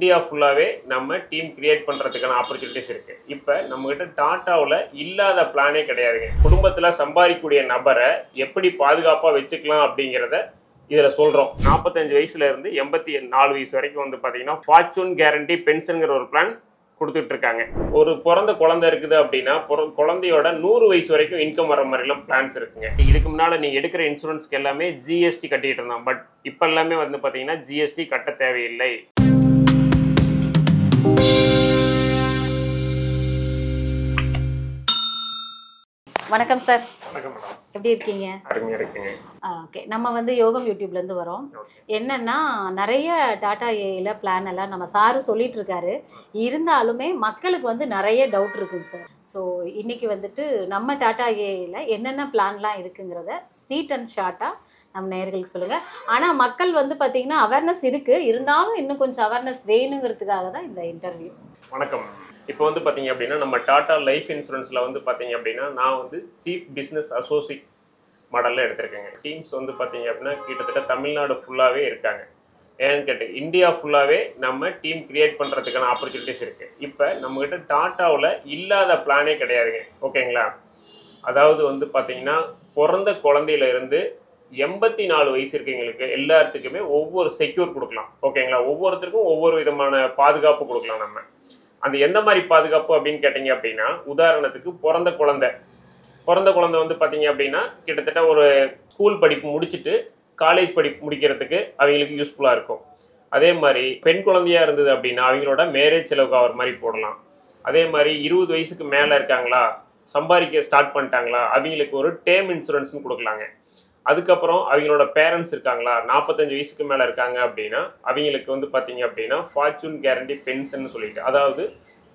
India ஃபுல்லாவே நம்ம team create பண்றதுக்கான ஆப்பர்ச்சுனிட்டிஸ் இருக்கு. இப்போ நம்மகிட்ட டாட்டாவில் இல்லாத பிளானே கிடையாதுங்க. குடும்பத்தில் சம்பாதிக்கக்கூடிய நபரை எப்படி பாதுகாப்பாக வச்சுக்கலாம் அப்படிங்கிறத இதில் சொல்கிறோம். 45 வயசுல இருந்து 84 வயசு வரைக்கும் வந்து பார்த்தீங்கன்னா ஃபார்ச்சூன் கேரண்டி பென்ஷனுங்கிற ஒரு பிளான் கொடுத்துட்டு இருக்காங்க. ஒரு பிறந்த குழந்தை இருக்குது அப்படின்னா குழந்தையோட 100 வயசு வரைக்கும் இன்கம் வர மாதிரிலாம் பிளான்ஸ் இருக்குங்க. இதுக்கு முன்னால் நீங்கள் எடுக்கிற இன்சூரன்ஸ்க்கு எல்லாமே ஜிஎஸ்டி கட்டிட்டு இருந்தோம். பட் இப்போ எல்லாமே வந்து பார்த்தீங்கன்னா ஜிஎஸ்டி கட்ட தேவையில்லை. வணக்கம் சார். வணக்கம் மேடம். எப்படி இருக்கீங்க? அருமையாக இருக்குங்க. ஓகே, நம்ம வந்து யோகம் யூடியூப்லேருந்து வரோம். என்னன்னா நிறைய டாடா ஏஐல பிளான் எல்லாம் நம்ம சாரு சொல்லிட்டு இருக்காரு. இருந்தாலுமே மக்களுக்கு வந்து நிறைய டவுட் இருக்குங்க சார். ஸோ இன்னைக்கு வந்துட்டு நம்ம டாடா ஏஐல என்னென்ன பிளான்லாம் இருக்குங்கிறத ஸ்வீட் அண்ட் ஷார்ட்டாக நம்ம நேயர்களுக்கு சொல்லுங்கள். ஆனால் மக்கள் வந்து பார்த்தீங்கன்னா அவேர்னஸ் இருக்குது, இருந்தாலும் இன்னும் கொஞ்சம் அவேர்னஸ் வேணுங்கிறதுக்காக தான் இந்த இன்டர்வியூ. வணக்கம். இப்போ வந்து பார்த்தீங்க அப்படின்னா நம்ம டாடா லைஃப் இன்சூரன்ஸில் வந்து பார்த்தீங்க அப்படின்னா நான் வந்து சீஃப் பிஸ்னஸ் அசோசியேட் மாடலில் எடுத்திருக்கேங்க. டீம்ஸ் வந்து பார்த்தீங்க அப்படின்னா கிட்டத்தட்ட தமிழ்நாடு ஃபுல்லாகவே இருக்காங்க. ஏன்னு கேட்டு இந்தியா ஃபுல்லாகவே நம்ம டீம் கிரியேட் பண்ணுறதுக்கான ஆப்பர்ச்சுனிட்டிஸ் இருக்குது. இப்போ நம்மக்கிட்ட டாட்டாவில் இல்லாத பிளானே கிடையாதுங்க. ஓகேங்களா? அதாவது வந்து பார்த்தீங்கன்னா பிறந்த குழந்தையிலேருந்து 84 வயசு இருக்கவங்களுக்கு எல்லாத்துக்குமே ஒவ்வொரு செக்யூர் கொடுக்கலாம். ஓகேங்களா? ஒவ்வொருத்தருக்கும் ஒவ்வொரு விதமான பாதுகாப்பு கொடுக்கலாம். நம்ம அந்த எந்த மாதிரி பாதுகாப்பு அப்படின்னு கேட்டிங்க அப்படின்னா, உதாரணத்துக்கு பிறந்த குழந்தை வந்து பார்த்தீங்க அப்படின்னா கிட்டத்தட்ட ஒரு ஸ்கூல் படிப்பு முடிச்சுட்டு காலேஜ் படிப்பு முடிக்கிறதுக்கு அவங்களுக்கு யூஸ்ஃபுல்லாக இருக்கும். அதே மாதிரி பெண் குழந்தையாக இருந்தது அப்படின்னா அவங்களோட மேரேஜ் செலவுக்கு ஆகிற மாதிரி போடலாம். அதே மாதிரி 20 வயசுக்கு மேலே இருக்காங்களா, சம்பாதிக்க ஸ்டார்ட் பண்ணிட்டாங்களா, அவங்களுக்கு ஒரு டேர்ம் இன்சூரன்ஸ்னு கொடுக்கலாங்க. அதுக்கப்புறம் அவங்களோட பேரண்ட்ஸ் இருக்காங்களா, 45 வயசுக்கு மேலே இருக்காங்க அப்படின்னா அவங்களுக்கு வந்து பார்த்தீங்க அப்படின்னா ஃபார்ச்சூன் கேரண்டி பென்ஷன் சொல்லிட்டு, அதாவது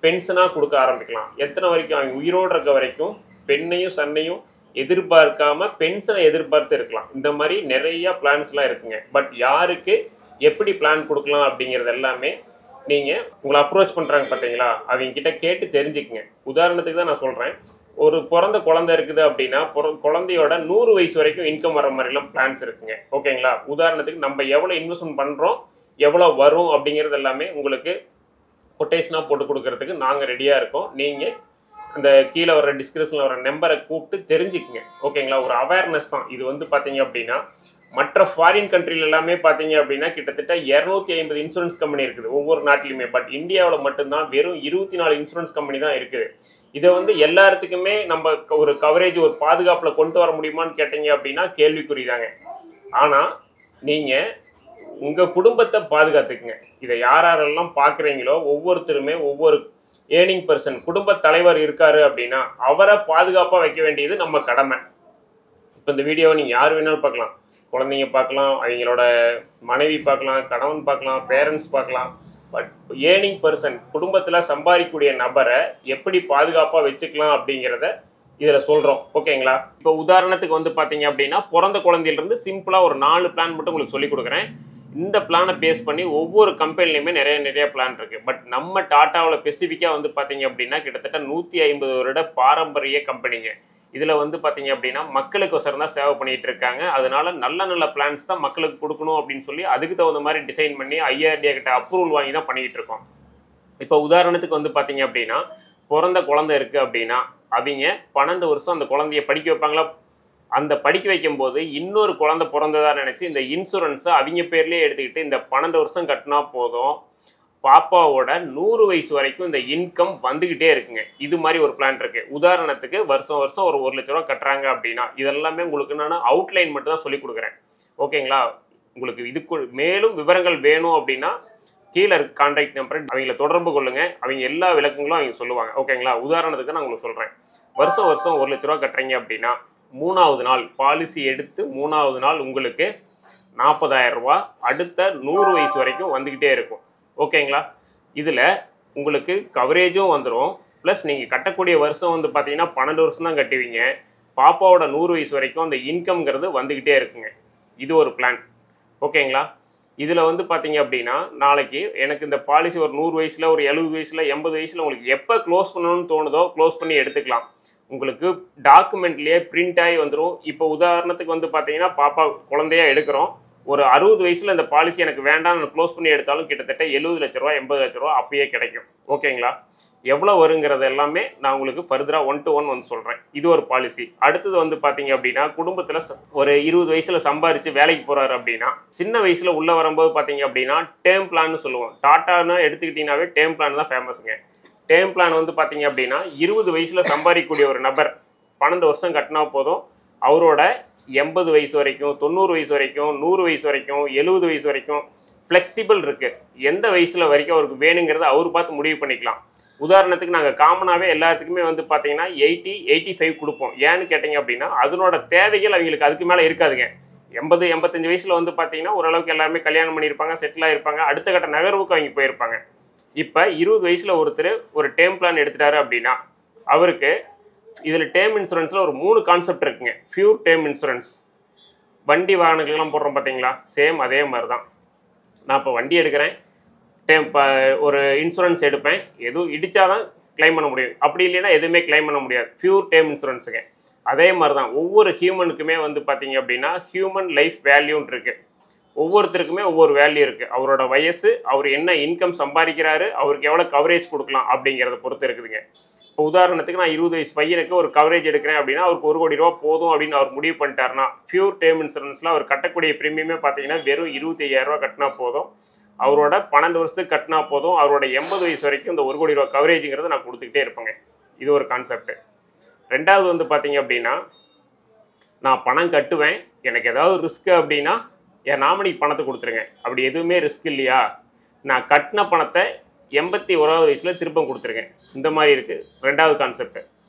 பென்ஷனாக கொடுக்க ஆரம்பிக்கலாம். எத்தனை வரைக்கும் அவங்க உயிரோடு இருக்க வரைக்கும் பெண்ணையும் சன்னையும் எதிர்பார்க்காம பென்ஷனை எதிர்பார்த்து இருக்கலாம். இந்த மாதிரி நிறைய பிளான்ஸ்லாம் இருக்குங்க. பட் யாருக்கு எப்படி பிளான் கொடுக்கலாம் அப்படிங்கிறது எல்லாமே நீங்கள் உங்களை அப்ரோச் பண்ணுறாங்க பார்த்தீங்களா, அவங்க கிட்ட கேட்டு தெரிஞ்சுக்குங்க. உதாரணத்துக்கு தான் நான் சொல்கிறேன். ஒரு பிறந்த குழந்தை இருக்குது அப்படின்னா குழந்தையோட 100 வயசு வரைக்கும் இன்கம் வர மாதிரிலாம் பிளான்ஸ் இருக்குங்க. ஓகேங்களா? உதாரணத்துக்கு நம்ம எவ்வளோ இன்வெஸ்ட்மெண்ட் பண்ணுறோம், எவ்வளோ வரும் அப்படிங்கிறது எல்லாமே உங்களுக்கு கொட்டேஷனாக போட்டு கொடுக்கறதுக்கு நாங்கள் ரெடியாக இருக்கோம். நீங்கள் அந்த கீழே வர டிஸ்கிரிப்ஷனில் வர நம்பரை கூப்பிட்டு தெரிஞ்சுக்குங்க. ஓகேங்களா? ஒரு அவேர்னஸ் தான் இது. வந்து பார்த்தீங்க அப்படின்னா மற்ற ஃபாரின் கண்ட்ரியில் எல்லாமே பார்த்தீங்க அப்படின்னா கிட்டத்தட்ட 250 இன்சூரன்ஸ் கம்பெனி இருக்குது ஒவ்வொரு நாட்டிலையுமே. பட் இந்தியாவில் மட்டும்தான் வெறும் 24 இன்சூரன்ஸ் கம்பெனி தான் இருக்குது. இதை வந்து எல்லாத்துக்குமே நம்ம ஒரு கவரேஜ் ஒரு பாதுகாப்பில் கொண்டு வர முடியுமான்னு கேட்டீங்க அப்படின்னா கேள்விக்குறிதாங்க. ஆனால் நீங்கள் உங்கள் குடும்பத்தை பாதுகாத்துக்குங்க. இதை யாரெல்லாம் பார்க்குறீங்களோ ஒவ்வொருத்தருமே ஒவ்வொரு ஏர்னிங் பர்சன் குடும்ப தலைவர் இருக்காரு அப்படின்னா அவரை பாதுகாப்பாக வைக்க வேண்டியது நம்ம கடமை. இப்போ இந்த வீடியோவை நீங்கள் யார் வேணாலும் பார்க்கலாம். குழந்தைங்க பார்க்கலாம், அவங்களோட மனைவி பார்க்கலாம், கணவன் பார்க்கலாம், பேரண்ட்ஸ் பார்க்கலாம். பட் ஏர்னிங் பர்சன் குடும்பத்தில் சம்பாதிக்கக்கூடிய நபரை எப்படி பாதுகாப்பாக வச்சுக்கலாம் அப்படிங்கிறத இதில் சொல்கிறோம். ஓகேங்களா? இப்போ உதாரணத்துக்கு வந்து பார்த்தீங்க அப்படின்னா பிறந்த குழந்தையிலிருந்து சிம்பிளாக ஒரு 4 பிளான் மட்டும் உங்களுக்கு சொல்லிக் கொடுக்குறேன். இந்த பிளானை பேஸ் பண்ணி ஒவ்வொரு கம்பெனிலையுமே நிறைய பிளான் இருக்குது. பட் நம்ம டாட்டாவில் ஸ்பெசிஃபிக்காக வந்து பார்த்தீங்க அப்படின்னா கிட்டத்தட்ட 150 வருட பாரம்பரிய கம்பெனிங்க. இதில் வந்து பார்த்தீங்க அப்படின்னா மக்களுக்கு ஒசரம் தான் சேவை பண்ணிகிட்டு இருக்காங்க. அதனால நல்ல பிளான்ஸ் தான் மக்களுக்கு கொடுக்கணும் அப்படின்னு சொல்லி அதுக்கு தகுந்த மாதிரி டிசைன் பண்ணி IRDA கிட்ட அப்ரூவல் வாங்கி தான் பண்ணிக்கிட்டு இருக்கோம். இப்போ உதாரணத்துக்கு வந்து பார்த்தீங்க அப்படின்னா பிறந்த குழந்தை இருக்குது அப்படின்னா அவங்க 12 வருஷம் அந்த குழந்தைய படிக்க வைப்பாங்களா. அந்த படிக்க வைக்கும்போது இன்னொரு குழந்தை பிறந்ததாக நினச்சி இந்த இன்சூரன்ஸை அவங்க பேர்லேயே எடுத்துக்கிட்டு இந்த 12 வருஷம் கட்டினா போதும், பாப்பாவோட 100 வயசு வரைக்கும் இந்த இன்கம் வந்துக்கிட்டே இருக்குங்க. இது மாதிரி ஒரு பிளான் இருக்குது. உதாரணத்துக்கு வருஷம் ஒரு 1 லட்ச ரூபா கட்டுறாங்க அப்படின்னா இதெல்லாமே உங்களுக்கு நான் அவுட்லைன் மட்டும் தான் சொல்லிக் கொடுக்குறேன். ஓகேங்களா? உங்களுக்கு இதுக்கு மேலும் விவரங்கள் வேணும் அப்படின்னா கீழே கான்டாக்ட் நம்பர் அவங்கள தொடர்பு கொள்ளுங்கள். அவங்க எல்லா விளக்கங்களும் அவங்க சொல்லுவாங்க. ஓகேங்களா? உதாரணத்துக்கு நான் உங்களுக்கு சொல்கிறேன். வருஷம் 1 லட்ச ரூபா கட்டுறீங்க அப்படின்னா 3வது நாள் பாலிசி எடுத்து 3வது நாள் உங்களுக்கு 40,000 ரூபா அடுத்த 100 வயசு வரைக்கும் வந்துக்கிட்டே இருக்கும். ஓகேங்களா? இதில் உங்களுக்கு கவரேஜும் வந்துடும். ப்ளஸ் நீங்கள் கட்டக்கூடிய வருஷம் வந்து பார்த்தீங்கன்னா 12 வருஷம் தான் கட்டுவீங்க. பாப்பாவோட 100 வயசு வரைக்கும் அந்த இன்கம்ங்கிறது வந்துக்கிட்டே இருக்குங்க. இது ஒரு பிளான். ஓகேங்களா? இதில் வந்து பார்த்தீங்க அப்படின்னா நாளைக்கு எனக்கு இந்த பாலிசி ஒரு 100 வயசில் ஒரு 70 வயசில் 80 வயசில் உங்களுக்கு எப்போ க்ளோஸ் பண்ணணும்னு தோணுதோ க்ளோஸ் பண்ணி எடுத்துக்கலாம். உங்களுக்கு டாக்குமெண்ட்லேயே பிரிண்ட் ஆகி வந்துடும். இப்போ உதாரணத்துக்கு வந்து பார்த்தீங்கன்னா பாப்பா குழந்தையா எடுக்கிறோம், ஒரு 60 வயசுல இந்த பாலிசி எனக்கு வேண்டாம் க்ளோஸ் பண்ணி எடுத்தாலும் கிட்டத்தட்ட 70 லட்ச ரூபா 80 லட்ச ரூபா அப்பயே கிடைக்கும். ஓகேங்களா? எவ்வளோ வருங்கிறது எல்லாமே நான் உங்களுக்கு ஃபர்தராக 1 to 1 வந்து சொல்கிறேன். இது ஒரு பாலிசி. அடுத்தது வந்து பார்த்தீங்க அப்படின்னா, குடும்பத்தில் ஒரு 20 வயசில் சம்பாரித்து வேலைக்கு போகிறாரு அப்படின்னா, சின்ன வயசில் உள்ளே வரும்போது பார்த்தீங்க அப்படின்னா டேர்ம் பிளான்னு சொல்லுவோம். டாட்டான்னு எடுத்துக்கிட்டிங்கனாவே டேர்ம் பிளான் தான் ஃபேமஸுங்க. டேர்ம் பிளான் வந்து பார்த்தீங்க அப்படின்னா 20 வயசில் சம்பாதிக்கக்கூடிய ஒரு நபர் 12 வருஷம் கட்டினா போதும், அவரோட 80 வயசு வரைக்கும், 90 வயசு வரைக்கும், 100 வயசு வரைக்கும், 70 வயசு வரைக்கும் ஃப்ளெக்சிபிள் இருக்குது. எந்த வயசில் வரைக்கும் அவருக்கு வேணுங்கிறத அவர் பார்த்து முடிவு பண்ணிக்கலாம். உதாரணத்துக்கு நாங்கள் காமனாகவே எல்லாத்துக்குமே வந்து பார்த்தீங்கன்னா 80, 85 கொடுப்போம். ஏன்னு கேட்டிங்க அப்படின்னா அதனோட தேவைகள் அவங்களுக்கு அதுக்கு மேலே இருக்காதுங்க. 80, 85 வயசில் வந்து பார்த்தீங்கன்னா ஓரளவுக்கு எல்லாருமே கல்யாணம் பண்ணியிருப்பாங்க, செட்டில் ஆகிருப்பாங்க, அடுத்த கட்ட நகர்வுக்கு அவங்க போயிருப்பாங்க. இப்போ 20 வயசில் ஒருத்தர் ஒரு டேர்ம் பிளான் எடுத்துட்டாரு அப்படின்னா அவருக்கு இதில் டேர்ம் இன்சூரன்ஸில் ஒரு 3 கான்செப்ட் இருக்குங்க. Pure term insurance. வண்டி வாகனங்கள்லாம் போடுறோம் பார்த்தீங்களா, சேம் அதே மாதிரி தான். நான் இப்போ வண்டி எடுக்கிறேன், ஒரு இன்சூரன்ஸ் எடுப்பேன், எதுவும் இடிச்சாதான் கிளைம் பண்ண முடியும், அப்படி இல்லைன்னா எதுவுமே கிளைம் பண்ண முடியாது. பியூர் டேர்ம் இன்சூரன்ஸுங்க. அதே மாதிரி தான் ஒவ்வொரு ஹியூமனுக்குமே வந்து பார்த்தீங்க அப்படின்னா ஹியூமன் லைஃப் வேல்யூன்னு இருக்குது. ஒவ்வொருத்தருக்குமே ஒவ்வொரு வேல்யூ இருக்குது. அவரோட வயசு, அவர் என்ன இன்கம் சம்பாதிக்கிறாரு, அவருக்கு எவ்வளோ கவரேஜ் கொடுக்கலாம் அப்படிங்கிறத பொறுத்து இருக்குதுங்க. இப்போ உதாரணத்துக்கு நான் 20 வயசு பையனுக்கு ஒரு கவரேஜ் எடுக்கிறேன் அப்படின்னா அவருக்கு 1 கோடி ரூபா போதும் அப்படின்னு அவர் முடிவு பண்ணிட்டாருன்னா பியூர் டேர்ம் இன்சூரன்ஸில் அவர் கட்டக்கூடிய ப்ரீமியமே பார்த்தீங்கன்னா வெறும் 25,000 ரூபா கட்டினா போதும், அவரோட 12 வருஷத்துக்கு கட்டினா போதும், அவரோட 80 வயசு வரைக்கும் இந்த 1 கோடி ரூபா கவரேஜுங்கிறத நான் கொடுத்துக்கிட்டே இருப்பேங்க. இது ஒரு கான்செப்ட். ரெண்டாவது வந்து பார்த்தீங்க அப்படின்னா, நான் பணம் கட்டுவேன், எனக்கு ஏதாவது ரிஸ்க் அப்படின்னா என் நாமினிக்கு பணத்தை கொடுத்துருங்க. அப்படி எதுவுமே ரிஸ்க் இல்லையா, நான் கட்டின பணத்தை 81வது வயசில் திருப்பம் கொடுத்துருங்க. இந்த மாதிரி இருக்குது ரெண்டாவது கான்செப்ட்.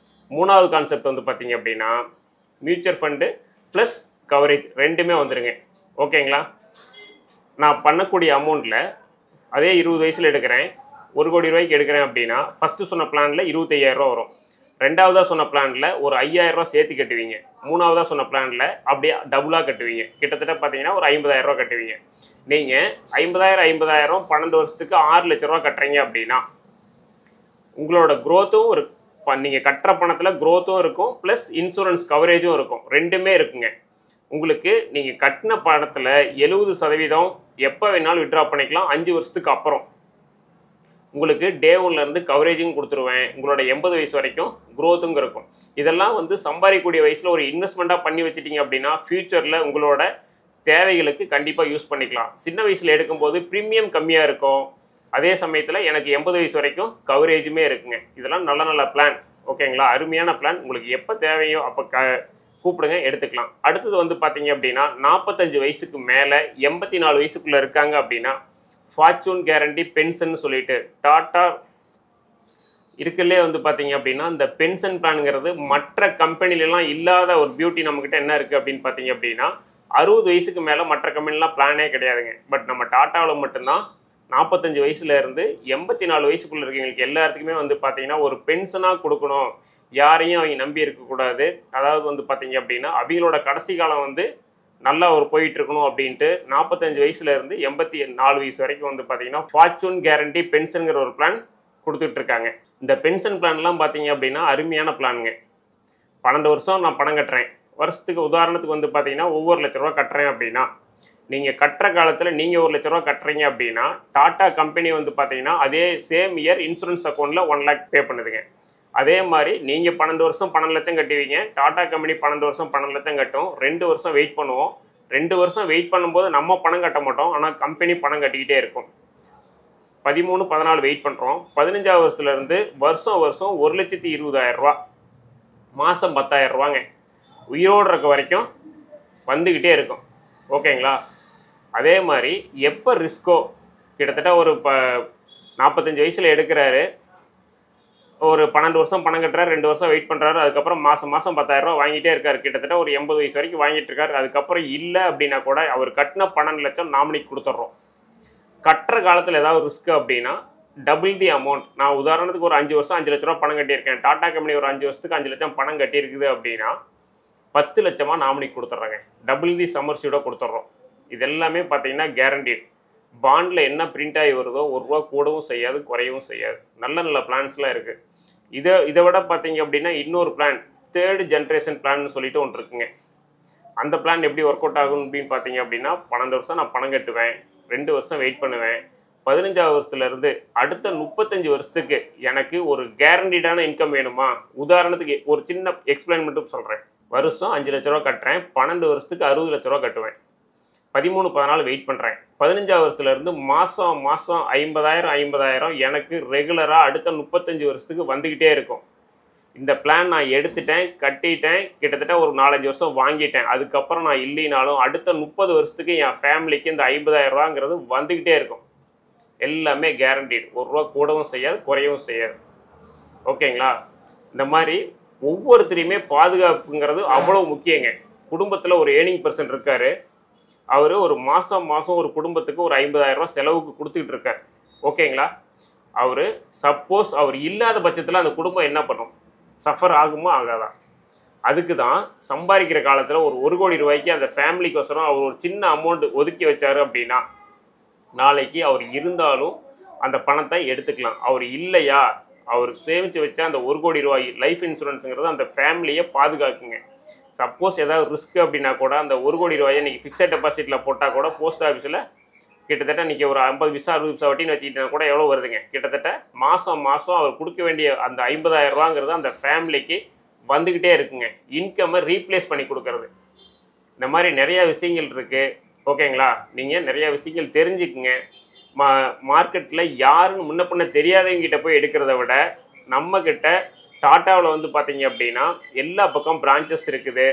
மூணாவது கான்செப்ட் வந்து பார்த்தீங்க அப்படின்னா மியூச்சுவல் ஃபண்டு ப்ளஸ் கவரேஜ் ரெண்டுமே வந்துடுங்க. ஓகேங்களா? நான் பண்ணக்கூடிய அமௌண்ட்டில் அதே 20 வயசில் எடுக்கிறேன், 1 கோடி ரூபாய்க்கு எடுக்கிறேன் அப்படின்னா ஃபஸ்ட்டு சொன்ன பிளானில் 25,000 ரூபா வரும். ரெண்டாவதாக சொன்ன பிளானில் ஒரு 5,000 ரூபா சேர்த்து கட்டுவீங்க. மூணாவதாக சொன்ன பிளானில் அப்படியே டபுளாக கட்டுவீங்க. கிட்டத்தட்ட பார்த்தீங்கன்னா ஒரு 50,000 ரூபா கட்டுவீங்க. நீங்கள் 50,000 12 வருஷத்துக்கு 6 லட்ச ரூபா கட்டுறீங்க அப்படின்னா உங்களோட க்ரோத்தும் ஒரு நீங்கள் கட்டுற பணத்தில் க்ரோத்தும் இருக்கும், ப்ளஸ் இன்சூரன்ஸ் கவரேஜும் இருக்கும், ரெண்டுமே இருக்குங்க. உங்களுக்கு நீங்கள் கட்டின பணத்தில் 70% எப்போ வேணாலும் விட்ரா பண்ணிக்கலாம். 5 வருஷத்துக்கு அப்புறம் உங்களுக்கு டே 1லேருந்து கவரேஜும் கொடுத்துருவேன், உங்களோட 80 வயசு வரைக்கும் க்ரோத்துங்க இருக்கும். இதெல்லாம் வந்து சம்பாதிக்கக்கூடிய வயசில் ஒரு இன்வெஸ்ட்மெண்ட்டாக பண்ணி வச்சிட்டிங்க அப்படின்னா ஃப்யூச்சரில் உங்களோட தேவைகளுக்கு கண்டிப்பாக யூஸ் பண்ணிக்கலாம். சின்ன வயசில் எடுக்கும்போது ப்ரீமியம் கம்மியாக இருக்கும், அதே சமயத்தில் எனக்கு 80 வயசு வரைக்கும் கவரேஜுமே இருக்குங்க. இதெல்லாம் நல்ல நல்ல பிளான். ஓகேங்களா? அருமையான பிளான். உங்களுக்கு எப்போ தேவையோ அப்போ கூப்பிடுங்க, எடுத்துக்கலாம். அடுத்தது வந்து பார்த்தீங்க அப்படின்னா 45 வயசுக்கு மேலே 84 வயசுக்குள்ளே இருக்காங்க அப்படின்னா ஃபார்ச்சூன் கேரண்டி பென்ஷன் சொல்லிட்டு டாட்டா இருக்குல்லே வந்து பார்த்தீங்க அப்படின்னா இந்த பென்ஷன் பிளானுங்கிறது மற்ற கம்பெனிலலாம் இல்லாத ஒரு பியூட்டி நம்மக்கிட்ட என்ன இருக்குது அப்படின்னு பார்த்தீங்க அப்படின்னா 60 வயசுக்கு மேலே மற்ற கம்பெனிலாம் பிளானே கிடையாதுங்க. பட் நம்ம டாட்டாவில் மட்டும்தான் 45 வயசுலேருந்து 84 வயசுக்குள்ளே இருக்கவங்களுக்கு எல்லாத்துக்குமே வந்து பார்த்தீங்கன்னா ஒரு பென்ஷனாக கொடுக்கணும், யாரையும் அவங்க நம்பி இருக்கக்கூடாது. அதாவது வந்து பார்த்தீங்க அப்படின்னா அவங்களோட கடைசி காலம் வந்து நல்லா ஒரு போயிட்டு இருக்கணும் அப்படின்ட்டு 45 வயசுலேருந்து 84 வயசு வரைக்கும் வந்து பார்த்தீங்கன்னா ஃபார்ச்சூன் கேரண்டி பென்ஷனுங்கிற ஒரு பிளான் கொடுத்துட்ருக்காங்க. இந்த பென்ஷன் பிளான்லாம் பார்த்தீங்க அப்படின்னா அருமையான பிளானுங்க. 12 வருஷம் நான் பணம் கட்டுறேன், வருஷத்துக்கு உதாரணத்துக்கு வந்து பார்த்தீங்கன்னா ஒவ்வொரு லட்ச ரூபா கட்டுறேன் அப்படின்னா நீங்கள் கட்டுற காலத்தில் நீங்கள் 1 லட்ச ரூபா கட்டுறீங்க அப்படின்னா டாட்டா கம்பெனி வந்து பார்த்தீங்கன்னா அதே சேம் இயர் இன்சூரன்ஸ் அக்கௌண்ட்டில் 1 lakh பே பண்ணுதுங்க. அதே மாதிரி நீங்கள் 12 வருஷம் 12 லட்சம் கட்டுவீங்க, டாட்டா கம்பெனி 12 வருஷம் 12 லட்சம் கட்டும். 2 வருஷம் வெயிட் பண்ணுவோம். 2 வருஷம் வெயிட் பண்ணும்போது நம்ம பணம் கட்ட மாட்டோம், ஆனால் கம்பெனி பணம் கட்டிக்கிட்டே இருக்கும். 13, 14 வெயிட் பண்ணுறோம். 15ஆவது வருஷத்துலேருந்து வருஷம் 1,20,000 ரூபா, மாதம் 10,000 ரூபாங்க உயிரோடு இருக்க வரைக்கும் வந்துக்கிட்டே இருக்கும். ஓகேங்களா? அதே மாதிரி எப்போ ரிஸ்கோ கிட்டத்தட்ட ஒரு 45 வயசில் எடுக்கிறாரு, ஒரு 12 வருஷம் பணம் கட்டுறாரு, 2 வருஷம் வெயிட் பண்ணுறாரு, அதுக்கப்புறம் மாதம் 10,000 ரூபா வாங்கிட்டே இருக்காரு, கிட்டத்தட்ட ஒரு 80 வயசு வரைக்கும் வாங்கிட்டு இருக்காரு. அதுக்கப்புறம் இல்லை அப்படின்னா கூட அவர் கட்டின 12 லட்சம் நாமினிக்கு கொடுத்துட்றோம். கட்டுற காலத்தில் ஏதாவது ரிஸ்க் அப்படின்னா டபுள் தி அமௌண்ட். நான் உதாரணத்துக்கு ஒரு 5 வருஷம் 5 லட்ச ரூபா பணம் கட்டியிருக்கேன், டாட்டா கம்பெனி ஒரு 5 வருஷத்துக்கு 5 லட்சம் பணம் கட்டியிருக்குது அப்படின்னா 10 லட்சமாக நாமினிக்கு கொடுத்துட்றாங்க. டபுள் தி சம்மர்ஷீடாக கொடுத்துட்றோம். இது எல்லாமே பார்த்தீங்கன்னா கேரண்டீட். பாண்டில் என்ன பிரிண்ட் ஆகி வருதோ 1 ரூபா கூடவும் செய்யாது, குறையவும் செய்யாது. நல்ல நல்ல பிளான்ஸ்லாம் இருக்குது. இதை விட பார்த்தீங்க அப்படின்னா இன்னொரு பிளான், 3rd ஜென்ரேஷன் பிளான்னு சொல்லிட்டு ஒன்று இருக்குங்க. அந்த பிளான் எப்படி ஒர்க் அவுட் ஆகும் அப்படின்னு பார்த்தீங்க அப்படின்னா 12 வருஷம் நான் பணம் கட்டுவேன், 2 வருஷம் வெயிட் பண்ணுவேன், 15வது வருஷத்துலேருந்து அடுத்த 35 வருஷத்துக்கு எனக்கு ஒரு கேரண்டீடான இன்கம் வேணுமா? உதாரணத்துக்கு ஒரு சின்ன எக்ஸ்பிளைன் மட்டும் சொல்கிறேன். வருஷம் 5 லட்ச ரூபா கட்டுறேன், 12 வருஷத்துக்கு 60 லட்ச ரூபா கட்டுவேன், 13-14 வெயிட் பண்ணுறேன். 15வது வருஷத்துலேருந்து மாதம் 50,000 எனக்கு ரெகுலராக அடுத்த 35 வருஷத்துக்கு வந்துக்கிட்டே இருக்கும். இந்த பிளான் நான் எடுத்துட்டேன், கட்டிட்டேன், கிட்டத்தட்ட ஒரு 4-5 வருஷம் வாங்கிட்டேன். அதுக்கப்புறம் நான் இல்லைனாலும் அடுத்த 30 வருஷத்துக்கு என் ஃபேமிலிக்கு இந்த 50,000 ரூபாங்கிறது வந்துக்கிட்டே இருக்கும். எல்லாமே கேரண்டீடு. ₹1 கூடவும் செய்யாது, குறையவும் செய்யாது. ஓகேங்களா? இந்த மாதிரி ஒவ்வொருத்தரையுமே பாதுகாப்புங்கிறது அவ்வளோ முக்கியங்க. குடும்பத்தில் ஒரு ஏர்னிங் பர்சன் இருக்கார், அவர் ஒரு மாதம் ஒரு குடும்பத்துக்கு ஒரு 50,000 ரூபா செலவுக்கு கொடுத்துக்கிட்டு இருக்கார். ஓகேங்களா? அவர் சப்போஸ் அவர் இல்லாத பட்சத்தில் அந்த குடும்பம் என்ன பண்ணும்? சஃபர் ஆகுமா ஆகாதா? அதுக்கு தான் சம்பாதிக்கிற காலத்தில் ஒரு 1 கோடி ரூபாய்க்கு அந்த ஃபேமிலிக்கோசரம் அவர் ஒரு சின்ன அமௌண்ட் ஒதுக்கி வச்சார் அப்படின்னா நாளைக்கு அவர் இருந்தாலும் அந்த பணத்தை எடுத்துக்கலாம். அவர் இல்லையா, அவர் சேமித்து வச்ச அந்த 1 கோடி ரூபாய் லைஃப் இன்சூரன்ஸுங்கிறது அந்த ஃபேமிலியை பாதுகாக்குங்க. சப்போஸ் ஏதாவது ரிஸ்க் அப்படின்னா கூட அந்த 1 கோடி ரூபாயை இன்றைக்கி ஃபிக்ஸட் டெபாசிட்டில் போட்டால் கூட போஸ்ட் ஆஃபீஸில் கிட்டத்தட்ட இன்றைக்கி ஒரு 50 பைசா 60 பைசா வட்டின்னு வச்சுக்கிட்டா கூட எவ்வளோ வருதுங்க? கிட்டத்தட்ட மாதம் அவர் கொடுக்க வேண்டிய அந்த 50,000 ரூபாங்கிறது அந்த ஃபேமிலிக்கு வந்துக்கிட்டே இருக்குங்க. இன்கம்மை ரீப்ளேஸ் பண்ணி கொடுக்கறது. இந்த மாதிரி நிறையா விஷயங்கள் இருக்குது. ஓகேங்களா? நீங்கள் நிறையா விஷயங்கள் தெரிஞ்சுக்குங்க. மார்க்கெட்டில் யாருன்னு முன்ன பின்ன தெரியாதவங்கிட்ட போய் எடுக்கிறத விட நம்மக்கிட்ட டாட்டாவில் வந்து பார்த்தீங்க அப்படின்னா எல்லா பக்கம் பிரான்ச்சஸ் இருக்குது.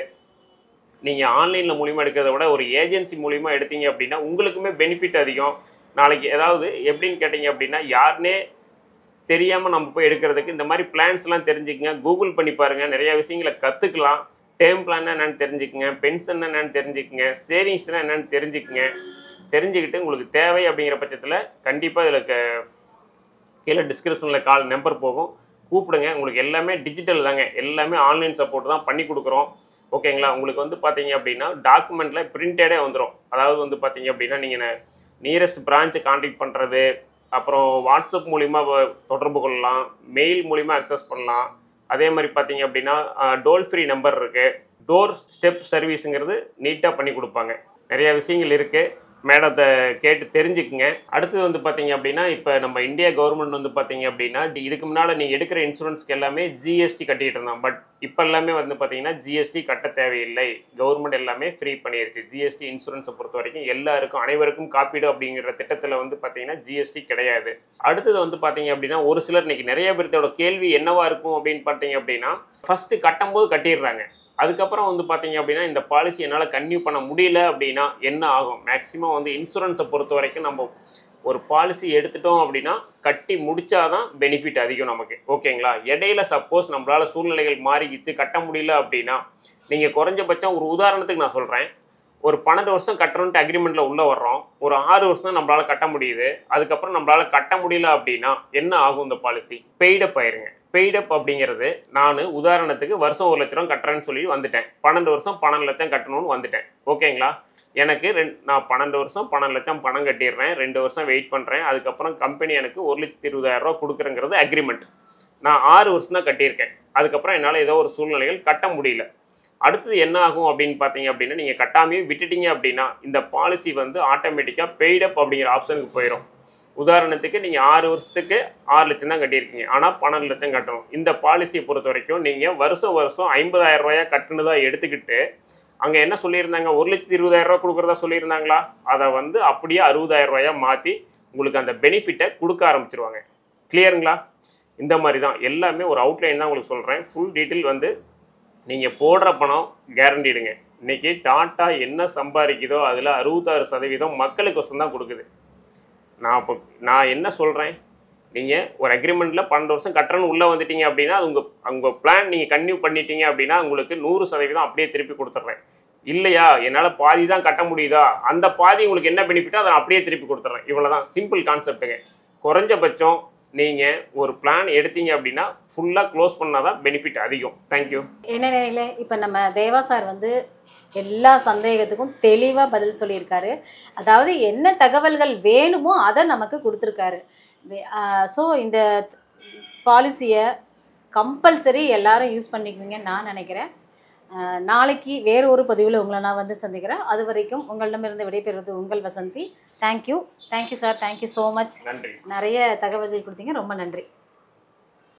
நீங்கள் ஆன்லைனில் மூலிமா எடுக்கிறத விட ஒரு ஏஜென்சி மூலிமா எடுத்தீங்க அப்படின்னா உங்களுக்குமே பெனிஃபிட் அதிகம். நாளைக்கு ஏதாவது எப்படின்னு கேட்டிங்க அப்படின்னா யாருனே தெரியாமல் நம்ம போய் எடுக்கிறதுக்கு இந்த மாதிரி பிளான்ஸ்லாம் தெரிஞ்சுக்கங்க. கூகுள் பண்ணி பாருங்கள், நிறையா விஷயங்களை கற்றுக்கலாம். டேர்ம் பிளான்னா என்னென்னு தெரிஞ்சுக்குங்க, பென்ஷன் என்னென்னு தெரிஞ்சுக்குங்க, சேவிங்ஸ்னால் என்னென்னு தெரிஞ்சுக்குங்க. தெரிஞ்சுக்கிட்டு உங்களுக்கு தேவை அப்படிங்கிற பட்சத்தில் கண்டிப்பாக இதில் கீழே டிஸ்கிரிப்ஷனில் நம்பர் போகும், கூப்பிடுங்க. உங்களுக்கு எல்லாமே டிஜிட்டல் தாங்க, எல்லாமே ஆன்லைன் சப்போர்ட் தான் பண்ணி கொடுக்குறோம். ஓகேங்களா? உங்களுக்கு வந்து பார்த்தீங்க அப்படின்னா டாக்குமெண்ட்டில் பிரிண்டடே வந்துடும். அதாவது வந்து பார்த்தீங்க அப்படின்னா நீங்கள் நியரஸ்ட் பிரான்ச்சை கான்டாக்ட் பண்ணுறது, அப்புறம் வாட்ஸ்அப் மூலிமா தொடர்பு கொள்ளலாம், மெயில் மூலிமா அக்சஸ் பண்ணலாம். அதே மாதிரி பார்த்தீங்க அப்படின்னா டோல் ஃப்ரீ நம்பர் இருக்குது. டோர் ஸ்டெப் சர்வீஸுங்கிறது நீட்டாக பண்ணி கொடுப்பாங்க. நிறையா விஷயங்கள் இருக்குது. மேடத்தை கேட்டு தெரிஞ்சுக்குங்க. அடுத்தது வந்து பார்த்தீங்க அப்படின்னா இப்போ நம்ம இந்தியா கவர்மெண்ட் வந்து பார்த்தீங்க அப்படின்னா இதுக்கு முன்னால் நீங்கள் எடுக்கிற இன்சூரன்ஸ்க்கு எல்லாமே ஜிஎஸ்டி கட்டிகிட்டு இருந்தோம். பட் இப்போ எல்லாமே வந்து பார்த்தீங்கன்னா ஜிஎஸ்டி கட்ட தேவையில்லை. கவர்மெண்ட் எல்லாமே ஃப்ரீ பண்ணிடுச்சு. ஜிஎஸ்டி இன்சூரன்ஸை பொறுத்த வரைக்கும் எல்லாருக்கும் அனைவருக்கும் காப்பீடு அப்படிங்கிற திட்டத்தில் வந்து பார்த்தீங்கன்னா ஜிஎஸ்டி கிடையாது. அடுத்தது வந்து பார்த்தீங்க அப்படின்னா ஒரு சிலர் இன்னைக்கு நிறைய பேர்த்தோட கேள்வி என்னவா இருக்கும் அப்படின்னு பார்த்தீங்க அப்படின்னா ஃபஸ்ட்டு கட்டும்போது கட்டிடுறாங்க. அதுக்கப்புறம் வந்து பார்த்தீங்க அப்படின்னா இந்த பாலிசி என்னால் கன்டினியூ பண்ண முடியல அப்படின்னா என்ன ஆகும்? மேக்ஸிமம் வந்து இன்சூரன்ஸை பொறுத்த வரைக்கும் நம்ம ஒரு பாலிசி எடுத்துட்டோம் அப்படின்னா கட்டி முடிச்சாதான் பெனிஃபிட் அதிகம் நமக்கு. ஓகேங்களா? இடையில சப்போஸ் நம்மளால் சூழ்நிலைகள் மாறிக்கிச்சு கட்ட முடியல அப்படின்னா நீங்கள் குறைஞ்சபட்சம் ஒரு உதாரணத்துக்கு நான் சொல்கிறேன், ஒரு 12 வருஷம் கட்டுறோன்ட்டு அக்ரிமெண்ட்டில் உள்ளே வர்றோம், ஒரு 6 வருஷம் தான் நம்மளால் கட்ட முடியுது. அதுக்கப்புறம் நம்மளால் கட்ட முடியல அப்படின்னா என்ன ஆகும்? இந்த பாலிசி பெய்டப் ஆயிருங்க. பெய்டப் அப்படிங்கிறது நான் உதாரணத்துக்கு வருஷம் 1 லட்ச ரூபா கட்டுறேன்னு சொல்லி வந்துட்டேன். 12 வருஷம் 12 லட்சம் கட்டணும்னு வந்துட்டேன். ஓகேங்களா? எனக்கு நான் 12 வருஷம் 12 லட்சம் பணம் கட்டிடுறேன், 2 வருஷம் வெயிட் பண்ணுறேன். அதுக்கப்புறம் கம்பெனி எனக்கு 1,20,000 ரூபா கொடுக்குறங்கிறது அக்ரிமெண்ட். நான் 6 வருஷம் தான் கட்டியிருக்கேன். அதுக்கப்புறம் என்னால் ஏதோ ஒரு சூழ்நிலைகள் கட்ட முடியல. அடுத்தது என்ன ஆகும் அப்படின்னு பார்த்தீங்க அப்படின்னா நீங்கள் கட்டாமையே விட்டுட்டீங்க அப்படின்னா இந்த பாலிசி வந்து ஆட்டோமேட்டிக்காக பெய்டப் அப்படிங்கிற ஆப்ஷனுக்கு போயிடும். உதாரணத்துக்கு நீங்கள் 6 வருஷத்துக்கு 6 லட்சம் தான் கட்டியிருக்கீங்க, ஆனால் 12 லட்சம் கட்டணும். இந்த பாலிசியை பொறுத்த வரைக்கும் நீங்கள் வருஷம் 50,000 ரூபாயா கட்டுனதாக எடுத்துக்கிட்டு அங்கே என்ன சொல்லியிருந்தாங்க? 1,20,000 ரூபா கொடுக்குறதா சொல்லியிருந்தாங்களா? அதை வந்து அப்படியே 60,000 ரூபாயா மாற்றி உங்களுக்கு அந்த பெனிஃபிட்டை கொடுக்க ஆரம்பிச்சிருவாங்க. கிளியருங்களா? இந்த மாதிரி தான் எல்லாமே ஒரு அவுட்லைன் தான் உங்களுக்கு சொல்கிறேன். ஃபுல் டீட்டெயில் வந்து நீங்கள் போடுற பணம் கேரண்டிடுங்க. இன்றைக்கி டாட்டா என்ன சம்பாதிக்குதோ அதில் 66% மக்களுக்கு வசம் தான் கொடுக்குது. நான் என்ன சொல்கிறேன், நீங்கள் ஒரு அக்ரிமெண்ட்டில் 12 வருஷம் கட்டுறன்னு உள்ளே வந்துட்டீங்க அப்படின்னா அது உங்கள் பிளான் நீங்கள் கன்டினியூ பண்ணிட்டீங்க அப்படின்னா உங்களுக்கு 100% அப்படியே திருப்பி கொடுத்துட்றேன். இல்லையா, என்னால் பாதி தான் கட்ட முடியுதா, அந்த பாதி உங்களுக்கு என்ன பெனிஃபிட்டோ அதை அப்படியே திருப்பி கொடுத்துட்றேன். இவ்வளோ தான் சிம்பிள் கான்செப்ட்டுங்க. குறைஞ்சபட்சம் நீங்கள் ஒரு பிளான் எடுத்தீங்க அப்படின்னா ஃபுல்லாக க்ளோஸ் பண்ணால் தான் பெனிஃபிட் அதிகம். தேங்க்யூ. என்ன நிலையில இப்போ நம்ம தேவா சார் வந்து எல்லா சந்தேகத்துக்கும் தெளிவாக பதில் சொல்லியிருக்காரு. அதாவது என்ன தகவல்கள் வேணுமோ அதை நமக்கு கொடுத்துருக்காரு. ஸோ இந்த பாலிசியை கம்பல்சரி எல்லாரும் யூஸ் பண்ணிக்குவீங்கன்னு நான் நினைக்கிறேன். நாளைக்கு வேறு ஒரு பதிவில் உங்களை நான் வந்து சந்திக்கிறேன். அது வரைக்கும் உங்களிடமிருந்து விடைபெறுவது உங்கள் Vasanthi. Thank you sir, thank you so much. நன்றி. நிறைய தகவல்கள் கொடுத்தீங்க, ரொம்ப நன்றி.